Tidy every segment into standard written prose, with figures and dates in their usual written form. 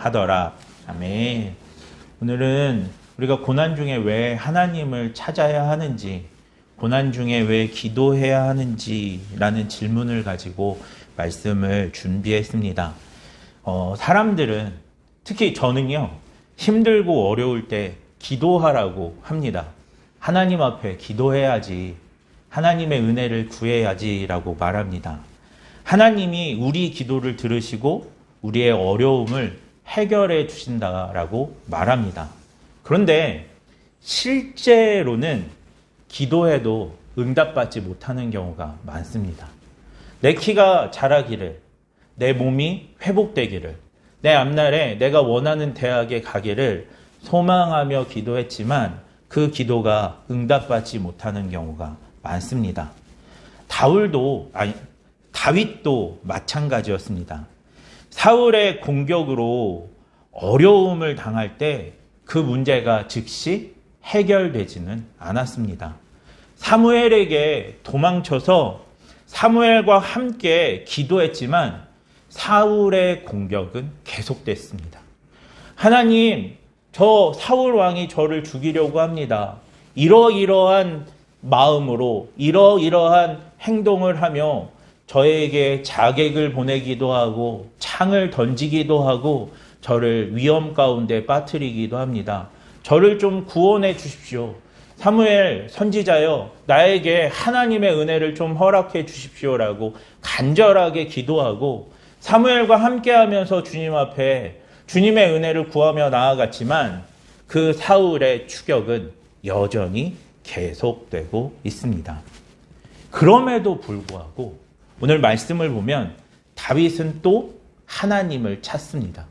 하더라. 아멘. 오늘은 우리가 고난 중에 왜 하나님을 찾아야 하는지, 고난 중에 왜 기도해야 하는지라는 질문을 가지고 말씀을 준비했습니다. 사람들은, 특히 저는요, 힘들고 어려울 때 기도하라고 합니다. 하나님 앞에 기도해야지, 하나님의 은혜를 구해야지라고 말합니다. 하나님이 우리 기도를 들으시고 우리의 어려움을 해결해 주신다라고 말합니다. 그런데 실제로는 기도해도 응답받지 못하는 경우가 많습니다. 내 키가 자라기를, 내 몸이 회복되기를, 내 앞날에 내가 원하는 대학에 가기를 소망하며 기도했지만 그 기도가 응답받지 못하는 경우가 많습니다. 다윗도 마찬가지였습니다. 사울의 공격으로 어려움을 당할 때 그 문제가 즉시 해결되지는 않았습니다. 사무엘에게 도망쳐서 사무엘과 함께 기도했지만 사울의 공격은 계속됐습니다. 하나님, 저 사울 왕이 저를 죽이려고 합니다. 이러이러한 마음으로 이러이러한 행동을 하며 저에게 자객을 보내기도 하고 창을 던지기도 하고 저를 위험 가운데 빠뜨리기도 합니다. 저를 좀 구원해 주십시오. 사무엘 선지자여, 나에게 하나님의 은혜를 좀 허락해 주십시오라고 간절하게 기도하고 사무엘과 함께하면서 주님 앞에 주님의 은혜를 구하며 나아갔지만 그 사울의 추격은 여전히 계속되고 있습니다. 그럼에도 불구하고 오늘 말씀을 보면 다윗은 또 하나님을 찾습니다.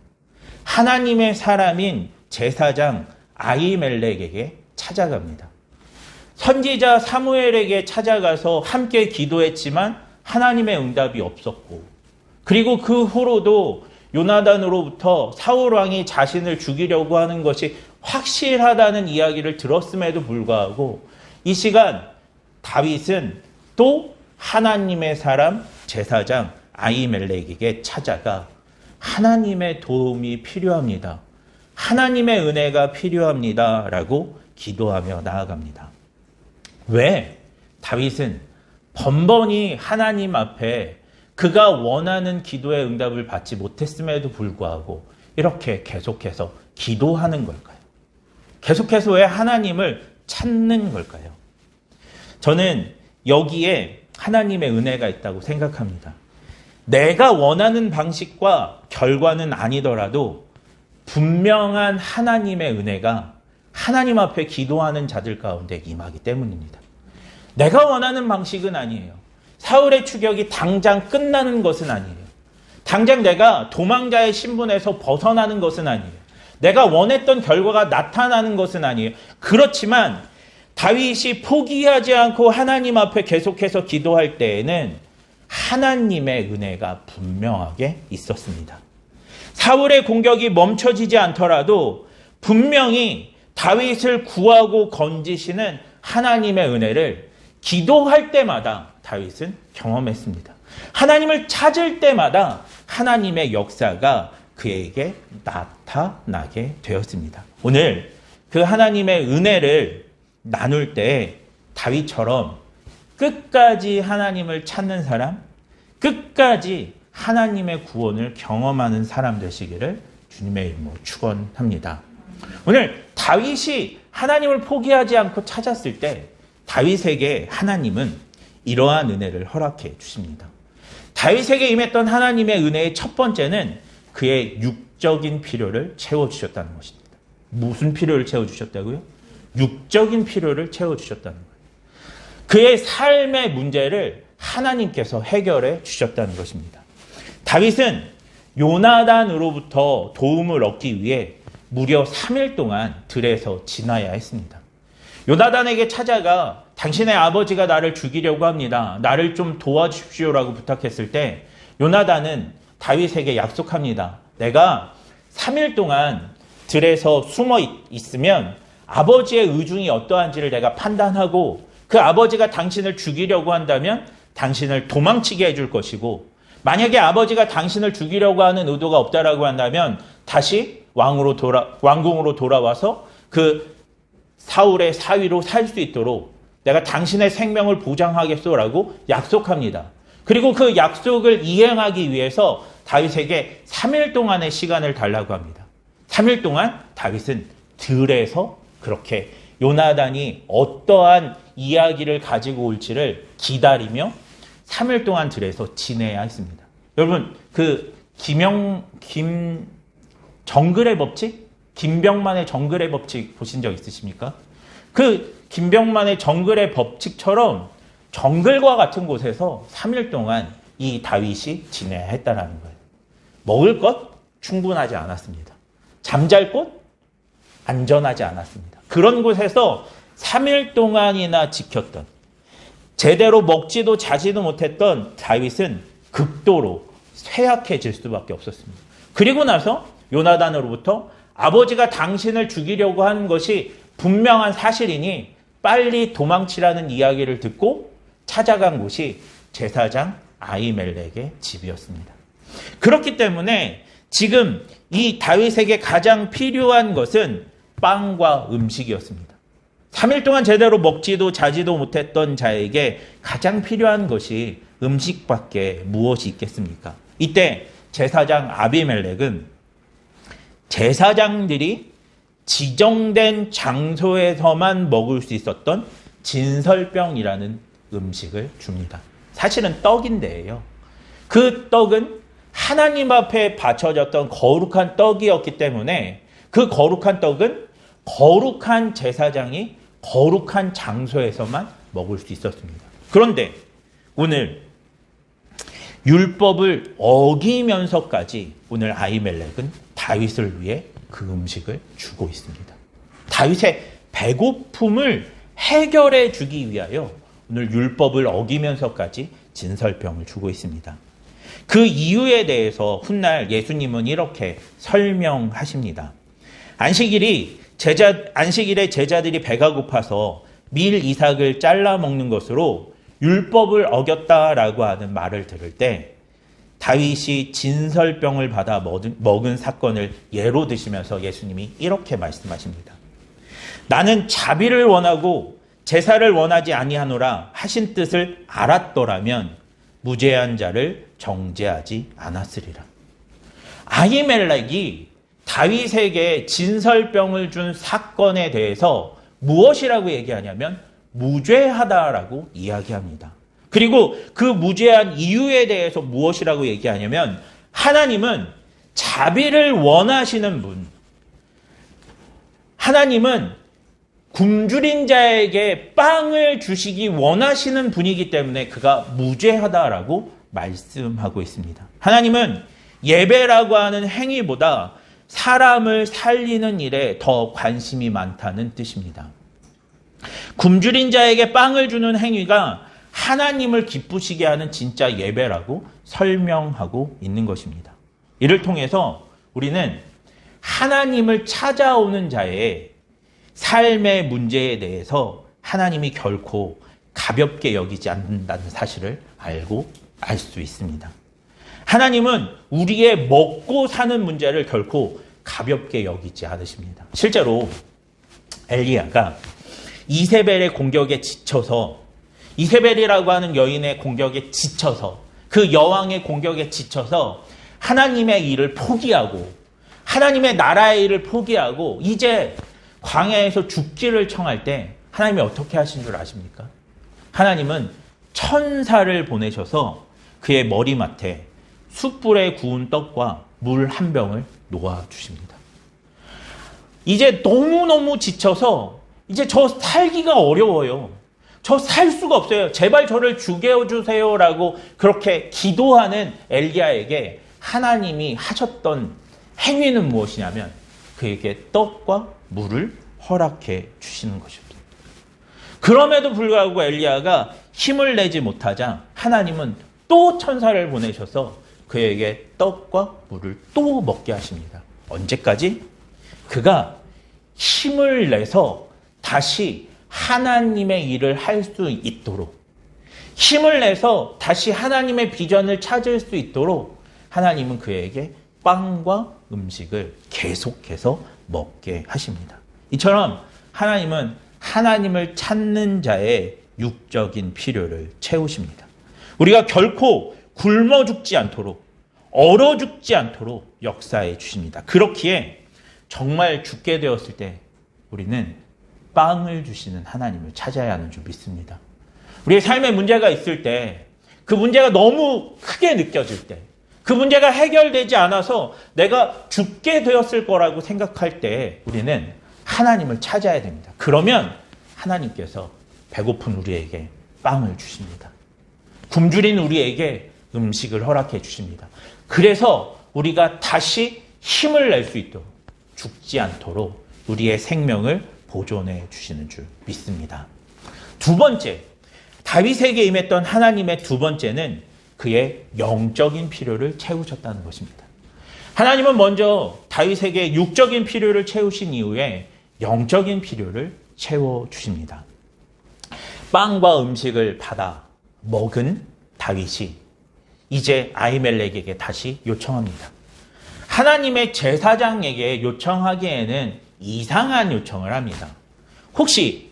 하나님의 사람인 제사장 아히멜렉에게 찾아갑니다. 선지자 사무엘에게 찾아가서 함께 기도했지만 하나님의 응답이 없었고, 그리고 그 후로도 요나단으로부터 사울 왕이 자신을 죽이려고 하는 것이 확실하다는 이야기를 들었음에도 불구하고 이 시간 다윗은 또 하나님의 사람 제사장 아히멜렉에게 찾아가 하나님의 도움이 필요합니다. 하나님의 은혜가 필요합니다. 라고 기도하며 나아갑니다. 왜? 다윗은 번번이 하나님 앞에 그가 원하는 기도의 응답을 받지 못했음에도 불구하고 이렇게 계속해서 기도하는 걸까요? 계속해서 왜 하나님을 찾는 걸까요? 저는 여기에 하나님의 은혜가 있다고 생각합니다. 내가 원하는 방식과 결과는 아니더라도 분명한 하나님의 은혜가 하나님 앞에 기도하는 자들 가운데 임하기 때문입니다. 내가 원하는 방식은 아니에요. 사울의 추격이 당장 끝나는 것은 아니에요. 당장 내가 도망자의 신분에서 벗어나는 것은 아니에요. 내가 원했던 결과가 나타나는 것은 아니에요. 그렇지만 다윗이 포기하지 않고 하나님 앞에 계속해서 기도할 때에는 하나님의 은혜가 분명하게 있었습니다. 사울의 공격이 멈춰지지 않더라도 분명히 다윗을 구하고 건지시는 하나님의 은혜를 기도할 때마다 다윗은 경험했습니다. 하나님을 찾을 때마다 하나님의 역사가 그에게 나타나게 되었습니다. 오늘 그 하나님의 은혜를 나눌 때 다윗처럼 끝까지 하나님을 찾는 사람, 끝까지 하나님의 구원을 경험하는 사람 되시기를 주님의 이름으로 축원합니다. 오늘 다윗이 하나님을 포기하지 않고 찾았을 때 다윗에게 하나님은 이러한 은혜를 허락해 주십니다. 다윗에게 임했던 하나님의 은혜의 첫 번째는 그의 육적인 필요를 채워주셨다는 것입니다. 무슨 필요를 채워주셨다고요? 육적인 필요를 채워주셨다는 거예요. 그의 삶의 문제를 하나님께서 해결해 주셨다는 것입니다. 다윗은 요나단으로부터 도움을 얻기 위해 무려 3일 동안 들에서 지나야 했습니다. 요나단에게 찾아가 당신의 아버지가 나를 죽이려고 합니다. 나를 좀 도와주십시오라고 부탁했을 때 요나단은 다윗에게 약속합니다. 내가 3일 동안 들에서 숨어 있으면 아버지의 의중이 어떠한지를 내가 판단하고 그 아버지가 당신을 죽이려고 한다면 당신을 도망치게 해줄 것이고 만약에 아버지가 당신을 죽이려고 하는 의도가 없다라고 한다면 다시 왕궁으로 돌아와서 그 사울의 사위로 살 수 있도록 내가 당신의 생명을 보장하겠소라고 약속합니다. 그리고 그 약속을 이행하기 위해서 다윗에게 3일 동안의 시간을 달라고 합니다. 3일 동안 다윗은 들에서 그렇게 요나단이 어떠한 이야기를 가지고 올지를 기다리며 3일 동안 들에서 지내야 했습니다. 여러분, 그 정글의 법칙? 김병만의 정글의 법칙 보신 적 있으십니까? 그 김병만의 정글의 법칙처럼 정글과 같은 곳에서 3일 동안 이 다윗이 지내야 했다라는 거예요. 먹을 것? 충분하지 않았습니다. 잠잘 곳? 안전하지 않았습니다. 그런 곳에서 3일 동안이나 지켰던, 제대로 먹지도 자지도 못했던 다윗은 극도로 쇠약해질 수밖에 없었습니다. 그리고 나서 요나단으로부터 아버지가 당신을 죽이려고 하는 것이 분명한 사실이니 빨리 도망치라는 이야기를 듣고 찾아간 곳이 제사장 아히멜렉의 집이었습니다. 그렇기 때문에 지금 이 다윗에게 가장 필요한 것은 빵과 음식이었습니다. 3일 동안 제대로 먹지도 자지도 못했던 자에게 가장 필요한 것이 음식밖에 무엇이 있겠습니까? 이때 제사장 아비멜렉은 제사장들이 지정된 장소에서만 먹을 수 있었던 진설병이라는 음식을 줍니다. 사실은 떡인데요. 그 떡은 하나님 앞에 바쳐졌던 거룩한 떡이었기 때문에 그 거룩한 떡은 거룩한 제사장이 거룩한 장소에서만 먹을 수 있었습니다. 그런데 오늘 율법을 어기면서까지 오늘 아히멜렉은 다윗을 위해 그 음식을 주고 있습니다. 다윗의 배고픔을 해결해 주기 위하여 오늘 율법을 어기면서까지 진설병을 주고 있습니다. 그 이유에 대해서 훗날 예수님은 이렇게 설명하십니다. 안식일에 제자들이 배가 고파서 밀 이삭을 잘라 먹는 것으로 율법을 어겼다라고 하는 말을 들을 때 다윗이 진설병을 받아 먹은 사건을 예로 드시면서 예수님이 이렇게 말씀하십니다. 나는 자비를 원하고 제사를 원하지 아니하노라 하신 뜻을 알았더라면 무죄한 자를 정죄하지 않았으리라. 아히멜렉이 다윗에게 진설병을 준 사건에 대해서 무엇이라고 얘기하냐면 무죄하다라고 이야기합니다. 그리고 그 무죄한 이유에 대해서 무엇이라고 얘기하냐면 하나님은 자비를 원하시는 분, 하나님은 굶주린 자에게 빵을 주시기 원하시는 분이기 때문에 그가 무죄하다라고 말씀하고 있습니다. 하나님은 예배라고 하는 행위보다 사람을 살리는 일에 더 관심이 많다는 뜻입니다. 굶주린 자에게 빵을 주는 행위가 하나님을 기쁘시게 하는 진짜 예배라고 설명하고 있는 것입니다. 이를 통해서 우리는 하나님을 찾아오는 자의 삶의 문제에 대해서 하나님이 결코 가볍게 여기지 않는다는 사실을 알 수 있습니다. 하나님은 우리의 먹고 사는 문제를 결코 가볍게 여기지 않으십니다. 실제로 엘리야가 이세벨의 공격에 지쳐서, 이세벨이라고 하는 여인의 공격에 지쳐서, 그 여왕의 공격에 지쳐서 하나님의 일을 포기하고 하나님의 나라의 일을 포기하고 이제 광야에서 죽기를 청할 때 하나님이 어떻게 하신 줄 아십니까? 하나님은 천사를 보내셔서 그의 머리맡에 숯불에 구운 떡과 물 한 병을 놓아주십니다. 이제 너무너무 지쳐서 이제 저 살기가 어려워요. 저 살 수가 없어요. 제발 저를 죽여주세요라고 그렇게 기도하는 엘리야에게 하나님이 하셨던 행위는 무엇이냐면 그에게 떡과 물을 허락해 주시는 것입니다. 그럼에도 불구하고 엘리야가 힘을 내지 못하자 하나님은 또 천사를 보내셔서 그에게 떡과 물을 또 먹게 하십니다. 언제까지? 그가 힘을 내서 다시 하나님의 일을 할 수 있도록, 힘을 내서 다시 하나님의 비전을 찾을 수 있도록 하나님은 그에게 빵과 음식을 계속해서 먹게 하십니다. 이처럼 하나님은 하나님을 찾는 자의 육적인 필요를 채우십니다. 우리가 결코 굶어 죽지 않도록, 얼어 죽지 않도록 역사해 주십니다. 그렇기에 정말 죽게 되었을 때 우리는 빵을 주시는 하나님을 찾아야 하는 줄 믿습니다. 우리의 삶에 문제가 있을 때, 그 문제가 너무 크게 느껴질 때, 그 문제가 해결되지 않아서 내가 죽게 되었을 거라고 생각할 때 우리는 하나님을 찾아야 됩니다. 그러면 하나님께서 배고픈 우리에게 빵을 주십니다. 굶주린 우리에게 음식을 허락해 주십니다. 그래서 우리가 다시 힘을 낼 수 있도록, 죽지 않도록 우리의 생명을 보존해 주시는 줄 믿습니다. 두 번째, 다윗에게 임했던 하나님의 두 번째는 그의 영적인 필요를 채우셨다는 것입니다. 하나님은 먼저 다윗에게 육적인 필요를 채우신 이후에 영적인 필요를 채워주십니다. 빵과 음식을 받아 먹은 다윗이 이제 아히멜렉에게 다시 요청합니다. 하나님의 제사장에게 요청하기에는 이상한 요청을 합니다. 혹시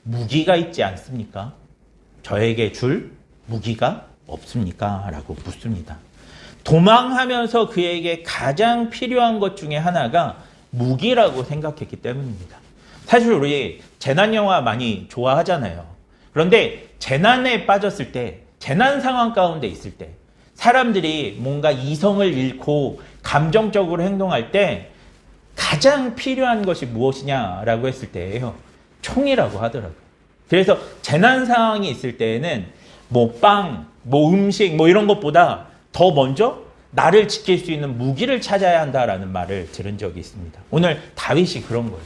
무기가 있지 않습니까? 저에게 줄 무기가 없습니까? 라고 묻습니다. 도망하면서 그에게 가장 필요한 것 중에 하나가 무기라고 생각했기 때문입니다. 사실 우리 재난 영화 많이 좋아하잖아요. 그런데 재난에 빠졌을 때, 재난 상황 가운데 있을 때 사람들이 뭔가 이성을 잃고 감정적으로 행동할 때 가장 필요한 것이 무엇이냐라고 했을 때예요. 총이라고 하더라고요. 그래서 재난 상황이 있을 때에는 빵, 음식 이런 것보다 더 먼저 나를 지킬 수 있는 무기를 찾아야 한다라는 말을 들은 적이 있습니다. 오늘 다윗이 그런 거예요.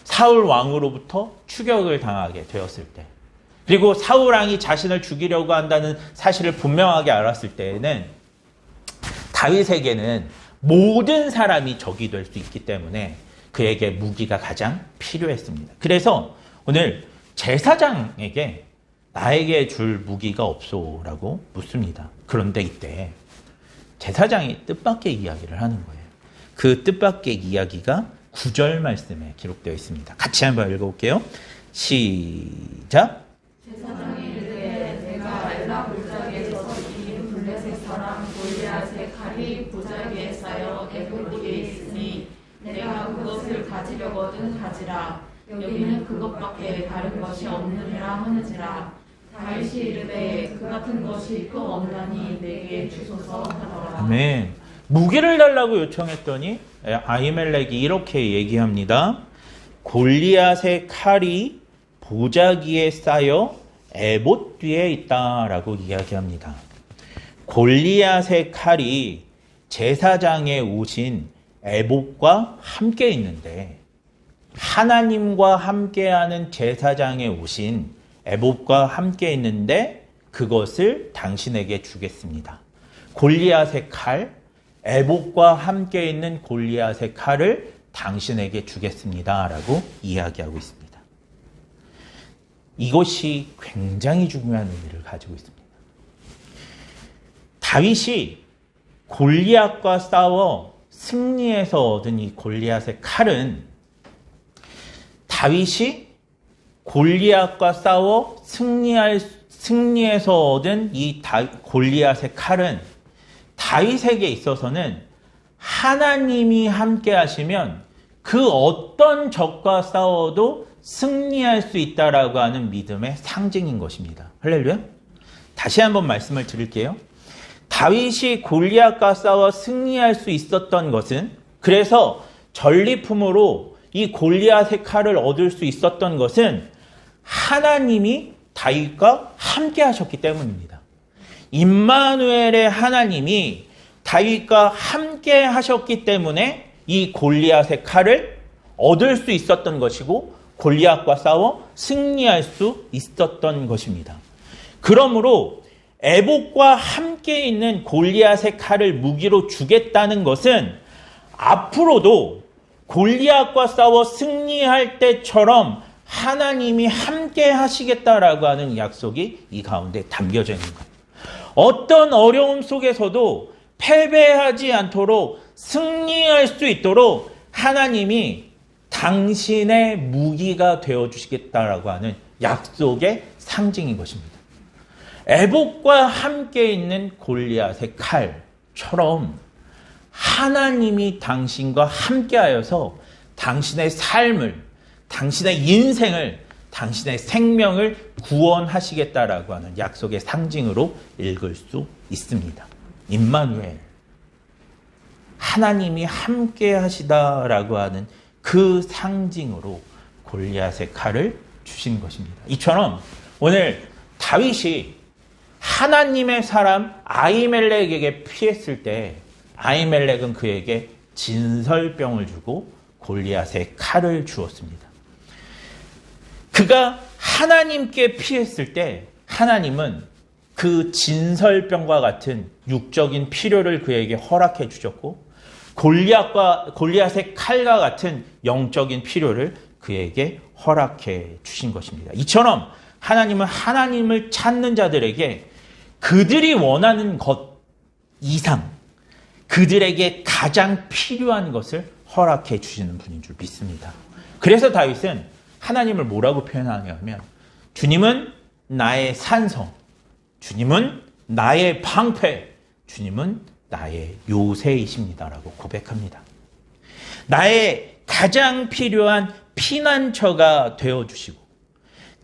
사울 왕으로부터 추격을 당하게 되었을 때, 그리고 사울 왕이 자신을 죽이려고 한다는 사실을 분명하게 알았을 때에는 다윗에게는 모든 사람이 적이 될 수 있기 때문에 그에게 무기가 가장 필요했습니다. 그래서 오늘 제사장에게 나에게 줄 무기가 없소라고 묻습니다. 그런데 이때 제사장이 뜻밖의 이야기를 하는 거예요. 그 뜻밖의 이야기가 9절 말씀에 기록되어 있습니다. 같이 한번 읽어볼게요. 시작. 제사장이 이르되 내가 엘라 골짜기에서 이긴 블레셋 사람 골리앗의 칼이 보자기에 쌓여 애굽에 있으니 내가 그것을 가지려거든 가지라. 여기는 그것밖에 다른 것이 없느니라 하는지라. 다윗이 이르되 그 같은 것이 또 없나니 내게 주소서 하더라. 아멘. 무기를 달라고 요청했더니 아히멜렉이 이렇게 얘기합니다. 골리앗의 칼이 보자기에 쌓여 에봇 뒤에 있다라고 이야기합니다. 골리앗의 칼이 제사장의 옷인 에봇과 함께 있는데, 하나님과 함께하는 제사장의 옷인 에봇과 함께 있는데 그것을 당신에게 주겠습니다. 골리앗의 칼, 에봇과 함께 있는 골리앗의 칼을 당신에게 주겠습니다 라고 이야기하고 있습니다. 이것이 굉장히 중요한 의미를 가지고 있습니다. 다윗이 골리앗과 싸워 승리해서 얻은 이 골리앗의 칼은, 다윗이 골리앗과 싸워 승리해서 얻은 이 골리앗의 칼은 다윗에게 있어서는 하나님이 함께 하시면 그 어떤 적과 싸워도 승리할 수 있다라고 하는 믿음의 상징인 것입니다. 할렐루야. 다시 한번 말씀을 드릴게요. 다윗이 골리앗과 싸워 승리할 수 있었던 것은, 그래서 전리품으로 이 골리앗의 칼을 얻을 수 있었던 것은 하나님이 다윗과 함께 하셨기 때문입니다. 임마누엘의 하나님이 다윗과 함께 하셨기 때문에 이 골리앗의 칼을 얻을 수 있었던 것이고 골리앗과 싸워 승리할 수 있었던 것입니다. 그러므로 에봇과 함께 있는 골리앗의 칼을 무기로 주겠다는 것은 앞으로도 골리앗과 싸워 승리할 때처럼 하나님이 함께 하시겠다라고 하는 약속이 이 가운데 담겨져 있는 거예요. 어떤 어려움 속에서도 패배하지 않도록 승리할 수 있도록 하나님이 당신의 무기가 되어주시겠다라고 하는 약속의 상징인 것입니다. 애복과 함께 있는 골리앗의 칼처럼 하나님이 당신과 함께하여서 당신의 삶을, 당신의 인생을, 당신의 생명을 구원하시겠다라고 하는 약속의 상징으로 읽을 수 있습니다. 임마누엘, 하나님이 함께하시다라고 하는 그 상징으로 골리앗의 칼을 주신 것입니다. 이처럼 오늘 다윗이 하나님의 사람 아히멜렉에게 피했을 때 아히멜렉은 그에게 진설병을 주고 골리앗의 칼을 주었습니다. 그가 하나님께 피했을 때 하나님은 그 진설병과 같은 육적인 필요를 그에게 허락해 주셨고 골리앗의 칼과 같은 영적인 필요를 그에게 허락해 주신 것입니다. 이처럼 하나님은 하나님을 찾는 자들에게 그들이 원하는 것 이상 그들에게 가장 필요한 것을 허락해 주시는 분인 줄 믿습니다. 그래서 다윗은 하나님을 뭐라고 표현하냐면 주님은 나의 산성, 주님은 나의 방패, 주님은 나의 요새이십니다라고 고백합니다. 나의 가장 필요한 피난처가 되어주시고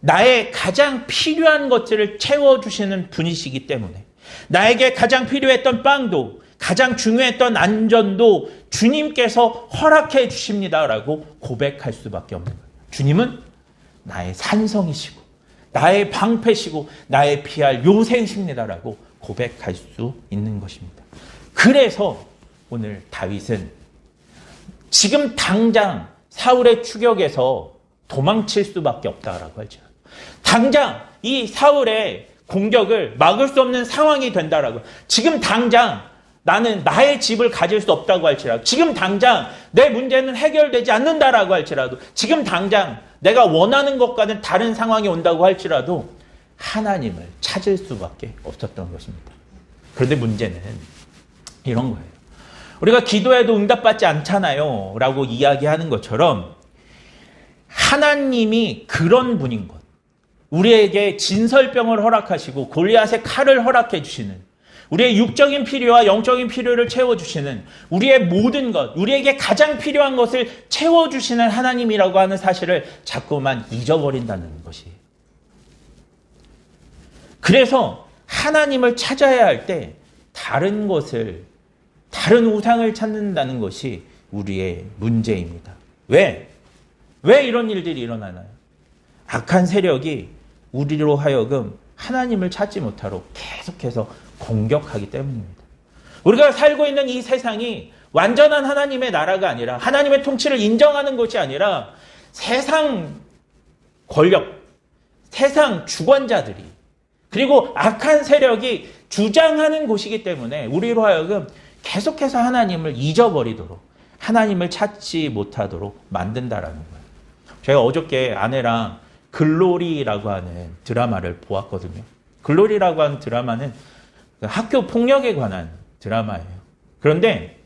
나의 가장 필요한 것들을 채워주시는 분이시기 때문에 나에게 가장 필요했던 빵도 가장 중요했던 안전도 주님께서 허락해 주십니다라고 고백할 수밖에 없는 거예요. 주님은 나의 산성이시고 나의 방패시고 나의 피할 요새이십니다라고 고백할 수 있는 것입니다. 그래서 오늘 다윗은 지금 당장 사울의 추격에서 도망칠 수밖에 없다라고 하죠. 당장 이 사울의 공격을 막을 수 없는 상황이 된다라고. 지금 당장 나는 나의 집을 가질 수 없다고 할지라도, 지금 당장 내 문제는 해결되지 않는다라고 할지라도, 지금 당장 내가 원하는 것과는 다른 상황이 온다고 할지라도 하나님을 찾을 수밖에 없었던 것입니다. 그런데 문제는 이런 거예요. 우리가 기도해도 응답받지 않잖아요 라고 이야기하는 것처럼 하나님이 그런 분인 것, 우리에게 진설병을 허락하시고 골리앗의 칼을 허락해 주시는, 우리의 육적인 필요와 영적인 필요를 채워주시는, 우리의 모든 것, 우리에게 가장 필요한 것을 채워주시는 하나님이라고 하는 사실을 자꾸만 잊어버린다는 것이에요. 그래서 하나님을 찾아야 할 때 다른 것을, 다른 우상을 찾는다는 것이 우리의 문제입니다. 왜 이런 일들이 일어나나요? 악한 세력이 우리로 하여금 하나님을 찾지 못하도록 계속해서 공격하기 때문입니다. 우리가 살고 있는 이 세상이 완전한 하나님의 나라가 아니라, 하나님의 통치를 인정하는 것이 아니라 세상 권력, 세상 주권자들이, 그리고 악한 세력이 주장하는 곳이기 때문에 우리로 하여금 계속해서 하나님을 잊어버리도록, 하나님을 찾지 못하도록 만든다라는 거예요. 제가 어저께 아내랑 글로리라고 하는 드라마를 보았거든요. 글로리라고 하는 드라마는 학교 폭력에 관한 드라마예요. 그런데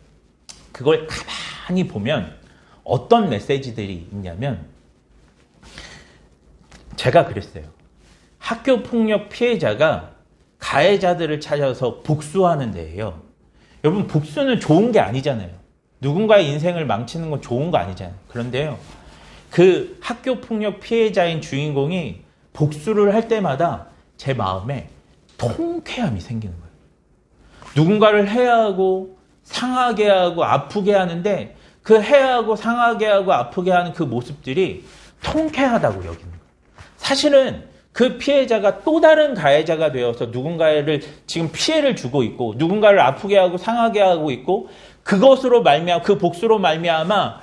그걸 가만히 보면 어떤 메시지들이 있냐면, 제가 그랬어요. 학교 폭력 피해자가 가해자들을 찾아서 복수하는 데예요. 여러분, 복수는 좋은 게 아니잖아요. 누군가의 인생을 망치는 건 좋은 거 아니잖아요. 그런데요, 그 학교 폭력 피해자인 주인공이 복수를 할 때마다 제 마음에 통쾌함이 생기는 거예요. 누군가를 해하고 상하게 하고 아프게 하는데 그 해하고 상하게 하고 아프게 하는 그 모습들이 통쾌하다고 여기는 거예요. 사실은 그 피해자가 또 다른 가해자가 되어서 누군가를 지금 피해를 주고 있고 누군가를 아프게 하고 상하게 하고 있고, 그것으로 말미암아, 그 복수로 말미암아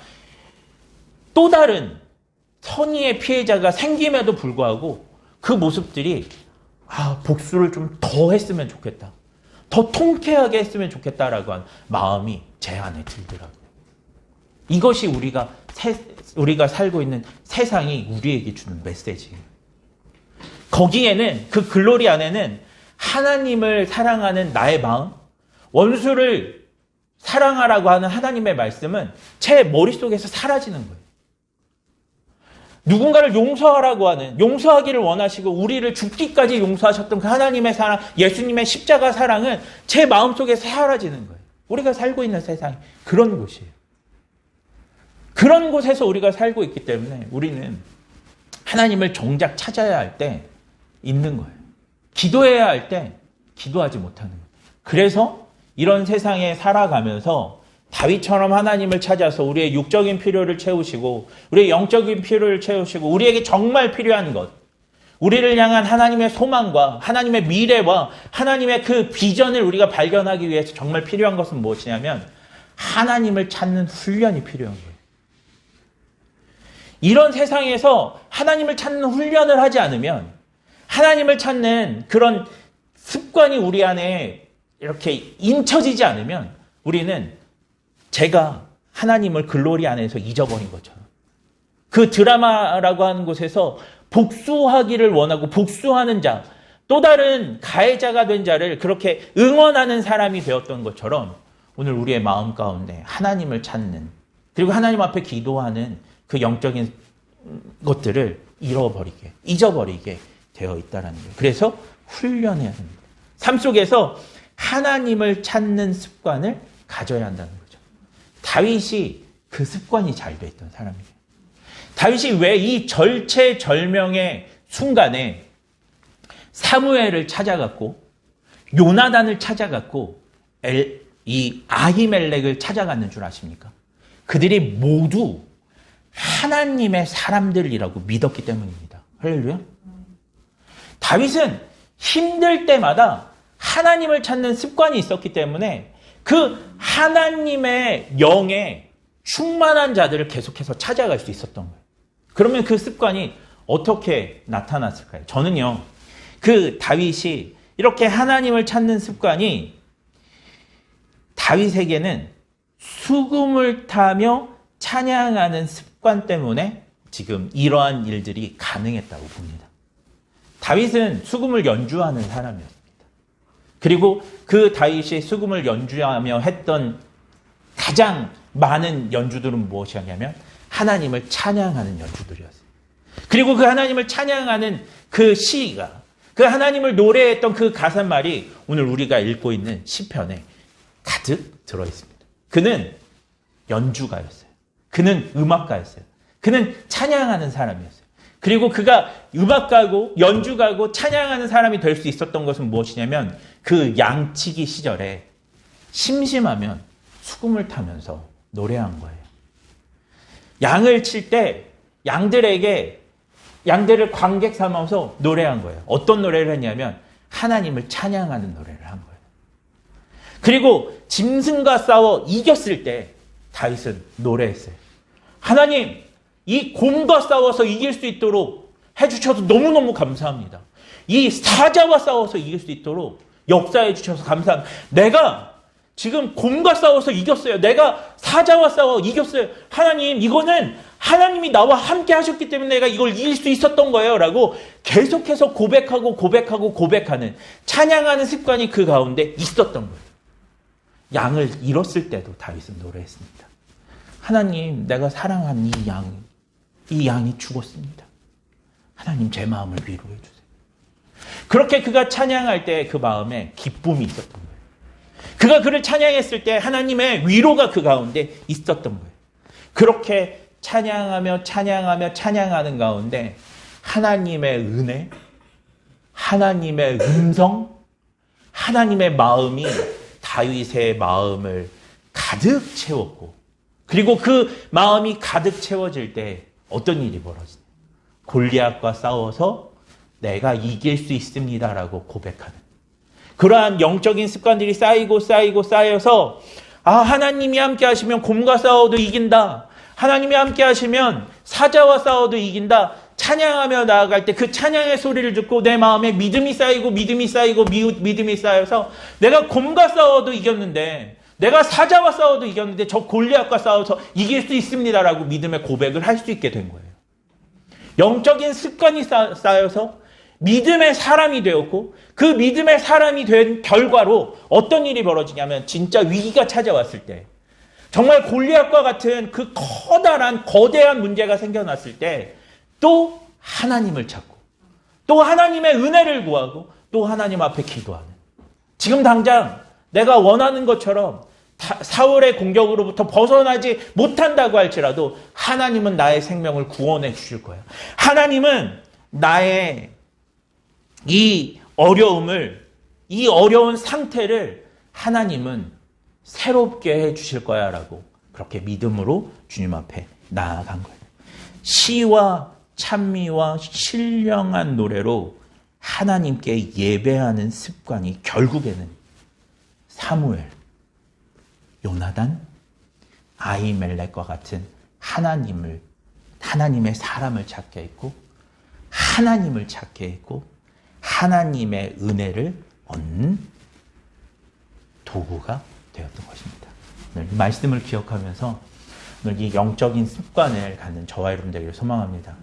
또 다른 선의의 피해자가 생김에도 불구하고 그 모습들이 복수를 좀 더 했으면 좋겠다, 더 통쾌하게 했으면 좋겠다라고 하는 마음이 제 안에 들더라고요. 이것이 우리가 살고 있는 세상이 우리에게 주는 메시지예요. 거기에는, 그 글로리 안에는 하나님을 사랑하는 나의 마음, 원수를 사랑하라고 하는 하나님의 말씀은 제 머릿속에서 사라지는 거예요. 누군가를 용서하라고 하는, 용서하기를 원하시고 우리를 죽기까지 용서하셨던 그 하나님의 사랑, 예수님의 십자가 사랑은 제 마음속에서 사라지는 거예요. 우리가 살고 있는 세상이 그런 곳이에요. 그런 곳에서 우리가 살고 있기 때문에 우리는 하나님을 정작 찾아야 할 때 있는 거예요. 기도해야 할 때 기도하지 못하는 거예요. 그래서 이런 세상에 살아가면서 다윗처럼 하나님을 찾아서 우리의 육적인 필요를 채우시고 우리의 영적인 필요를 채우시고 우리에게 정말 필요한 것, 우리를 향한 하나님의 소망과 하나님의 미래와 하나님의 그 비전을 우리가 발견하기 위해서 정말 필요한 것은 무엇이냐면 하나님을 찾는 훈련이 필요한 거예요. 이런 세상에서 하나님을 찾는 훈련을 하지 않으면, 하나님을 찾는 그런 습관이 우리 안에 이렇게 인쳐지지 않으면 우리는 제가 하나님을 글로리 안에서 잊어버린 것처럼, 그 드라마라고 하는 곳에서 복수하기를 원하고 복수하는 자, 또 다른 가해자가 된 자를 그렇게 응원하는 사람이 되었던 것처럼 오늘 우리의 마음 가운데 하나님을 찾는, 그리고 하나님 앞에 기도하는 그 영적인 것들을 잊어버리게 되어 있다는 거예요. 그래서 훈련해야 됩니다. 삶 속에서 하나님을 찾는 습관을 가져야 한다는 거죠. 다윗이 그 습관이 잘 돼 있던 사람이에요. 다윗이 왜 이 절체절명의 순간에 사무엘을 찾아갔고 요나단을 찾아갔고 이 아히멜렉을 찾아갔는 줄 아십니까? 그들이 모두 하나님의 사람들이라고 믿었기 때문입니다. 할렐루야. 다윗은 힘들 때마다 하나님을 찾는 습관이 있었기 때문에 그 하나님의 영에 충만한 자들을 계속해서 찾아갈 수 있었던 거예요. 그러면 그 습관이 어떻게 나타났을까요? 저는요, 그 다윗이 이렇게 하나님을 찾는 습관이 다윗에게는 수금을 타며 찬양하는 습관 때문에 지금 이러한 일들이 가능했다고 봅니다. 다윗은 수금을 연주하는 사람이었습니다. 그리고 그 다윗이 수금을 연주하며 했던 가장 많은 연주들은 무엇이었냐면 하나님을 찬양하는 연주들이었어요. 그리고 그 하나님을 찬양하는 그 시가, 그 하나님을 노래했던 그 가사말이 오늘 우리가 읽고 있는 시편에 가득 들어있습니다. 그는 연주가였어요. 그는 음악가였어요. 그는 찬양하는 사람이었어요. 그리고 그가 음악가고 연주가고 찬양하는 사람이 될 수 있었던 것은 무엇이냐면 그 양치기 시절에 심심하면 수금을 타면서 노래한 거예요. 양을 칠 때 양들을 관객 삼아서 노래한 거예요. 어떤 노래를 했냐면 하나님을 찬양하는 노래를 한 거예요. 그리고 짐승과 싸워 이겼을 때 다윗은 노래했어요. 하나님, 이 곰과 싸워서 이길 수 있도록 해주셔서 너무너무 감사합니다. 이 사자와 싸워서 이길 수 있도록 역사해 주셔서 감사합니다. 내가 지금 곰과 싸워서 이겼어요. 내가 사자와 싸워 이겼어요. 하나님, 이거는 하나님이 나와 함께 하셨기 때문에 내가 이걸 이길 수 있었던 거예요. 라고 계속해서 고백하는 찬양하는 습관이 그 가운데 있었던 거예요. 양을 잃었을 때도 다윗은 노래했습니다. 하나님, 내가 사랑하는 이 양이 죽었습니다. 하나님, 제 마음을 위로해 주세요. 그렇게 그가 찬양할 때 그 마음에 기쁨이 있었던 거예요. 그가 그를 찬양했을 때 하나님의 위로가 그 가운데 있었던 거예요. 그렇게 찬양하는 가운데 하나님의 은혜, 하나님의 음성, 하나님의 마음이 다윗의 마음을 가득 채웠고, 그리고 그 마음이 가득 채워질 때 어떤 일이 벌어지냐? 골리앗과 싸워서 내가 이길 수 있습니다라고 고백하는 그러한 영적인 습관들이 쌓여서 하나님이 함께 하시면 곰과 싸워도 이긴다. 하나님이 함께 하시면 사자와 싸워도 이긴다. 찬양하며 나아갈 때 그 찬양의 소리를 듣고 내 마음에 믿음이 쌓여서 내가 곰과 싸워도 이겼는데, 내가 사자와 싸워도 이겼는데 저 골리앗과 싸워서 이길 수 있습니다라고 믿음의 고백을 할 수 있게 된 거예요. 영적인 습관이 쌓여서 믿음의 사람이 되었고 그 믿음의 사람이 된 결과로 어떤 일이 벌어지냐면 진짜 위기가 찾아왔을 때 정말 골리앗과 같은 그 커다란 거대한 문제가 생겨났을 때 또 하나님을 찾고 또 하나님의 은혜를 구하고 또 하나님 앞에 기도하는 지금 당장 내가 원하는 것처럼 사울의 공격으로부터 벗어나지 못한다고 할지라도 하나님은 나의 생명을 구원해 주실 거야. 하나님은 나의 이 어려움을, 이 어려운 상태를 하나님은 새롭게 해 주실 거야 라고 그렇게 믿음으로 주님 앞에 나아간 거예요. 시와 찬미와 신령한 노래로 하나님께 예배하는 습관이 결국에는 사무엘, 요나단, 아히멜렉과 같은 하나님의 사람을 찾게 했고 하나님을 찾게 했고 하나님의 은혜를 얻는 도구가 되었던 것입니다. 오늘 이 말씀을 기억하면서 오늘 이 영적인 습관을 갖는 저와 여러분들에게 소망합니다.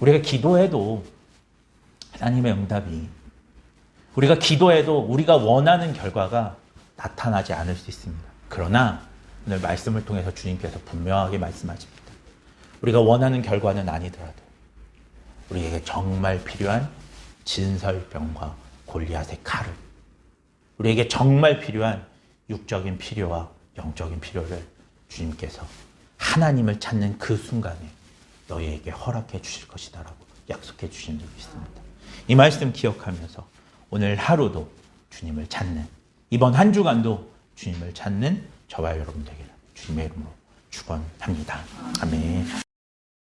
우리가 기도해도 하나님의 응답이 우리가 기도해도 우리가 원하는 결과가 나타나지 않을 수 있습니다. 그러나 오늘 말씀을 통해서 주님께서 분명하게 말씀하십니다. 우리가 원하는 결과는 아니더라도 우리에게 정말 필요한 진설병과 골리앗의 칼을 우리에게 정말 필요한 육적인 필요와 영적인 필요를 주님께서 하나님을 찾는 그 순간에 너희에게 허락해 주실 것이다 라고 약속해 주신 적이 있습니다. 이 말씀 기억하면서 오늘 하루도 주님을 찾는 이번 한 주간도 주님을 찾는 저와 여러분들에게 주님의 이름으로 축원합니다. 아멘.